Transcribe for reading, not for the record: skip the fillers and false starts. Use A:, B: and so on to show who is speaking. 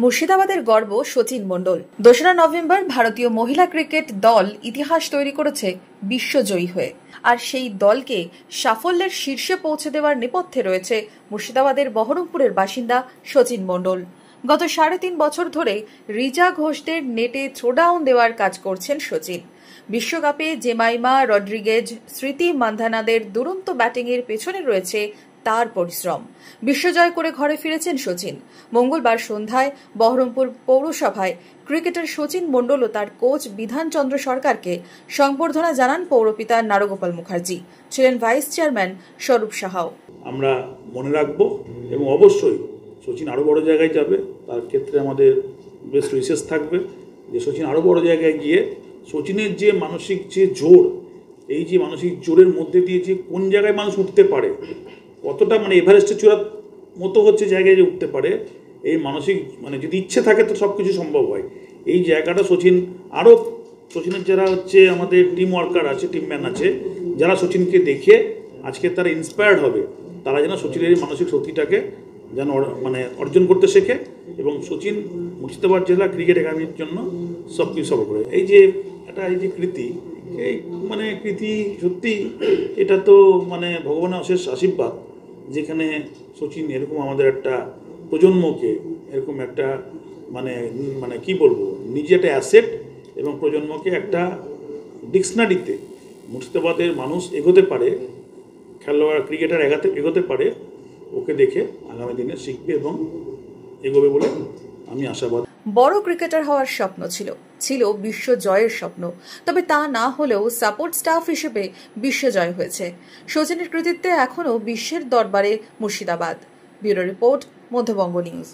A: মুর্শিদাবাদের গর্ব শচীন মণ্ডল। 2রা নভেম্বর ভারতীয় মহিলা ক্রিকেট দল ইতিহাস তৈরি করেছে বিশ্বজয়ী হয়ে, আর সেই দলকে সাফল্যের শীর্ষে পৌঁছে দেওয়ার নেপথ্যে রয়েছে মুর্শিদাবাদের বহরমপুরের বাসিন্দা শচীন মণ্ডল। গত 3.5 বছর ধরে রিজা ঘোষদের নেটে থ্রোডাউন দেওয়ার কাজ করছেন শচীন। বিশ্বকাপে জেমাইমা রড্রিগেজ, স্মৃতি মান্ধানাদের দুরন্ত ব্যাটিংয়ের পেছনে রয়েছে তার পরিশ্রম। বিশ্বজয় করে ঘরে ফিরেছেন শচীন। মঙ্গলবার সন্ধ্যায় বহরমপুর পৌরসভায় ক্রিকেটার শচীন মণ্ডল ও তার কোচ বিধানচন্দ্র সরকারকে সংবর্ধনা জানান পৌরপিতা নারগোপাল মুখার্জি। ছিলেন ভাইস চেয়ারম্যান স্বরূপ সাহাও।
B: আমরা মনে রাখবো এবং অবশ্যই শচীন আরও বড় জায়গায় যাবে, তার ক্ষেত্রে আমাদের বেস্ট উইশেস থাকবে যে শচীন আরও বড় জায়গায় গিয়ে শচীনের যে মানসিক যে জোর, এই যে মানসিক জোরের মধ্যে দিয়ে যে কোন জায়গায় মানুষ উঠতে পারে, কতটা এভারেস্টের চূড়ার মতো হচ্ছে জায়গায় যে উঠতে পারে, এই মানসিক যদি ইচ্ছে থাকে তো সব কিছু সম্ভব হয়। এই জায়গাটা শচীন আরও, শচীনের যারা আমাদের টিম ওয়ার্কার আছে, টিম ম্যান আছে, যারা শচীনকে দেখে আজকে তারা ইন্সপায়ার্ড হবে, তারা যেন শচীনের এই মানসিক শক্তিটাকে যেন অর্জন করতে শেখে এবং শচীন মুর্শিদাবাদ জেলা ক্রিকেট একাডেমির জন্য সব কিছু সফল করে। এই যে কৃতি, এই কৃতি সত্যি এটা তো ভগবানের অশেষ আশীর্বাদ, যেখানে শচীন এরকম আমাদের একটা প্রজন্মকে এরকম একটা কি বলবো, নিজে একটা অ্যাসেট এবং প্রজন্মকে একটা ডিকশনারিতে মুর্শিদাবাদের মানুষ এগোতে পারে, খেলোয়াড় ক্রিকেটার এগোতে পারে, ওকে দেখে আগামী দিনে শিখবে এবং এগোবে বলে আমি আশাবাদ।
A: বড় ক্রিকেটার হওয়ার স্বপ্ন ছিল বিশ্ব জয়ের স্বপ্ন, তবে তা না হলেও সাপোর্ট স্টাফ হিসেবে বিশ্বজয় হয়েছে। শচীনের কৃতিত্বে এখনও বিশ্বের দরবারে Murshidabad. Bureau report, Madhyabanga news.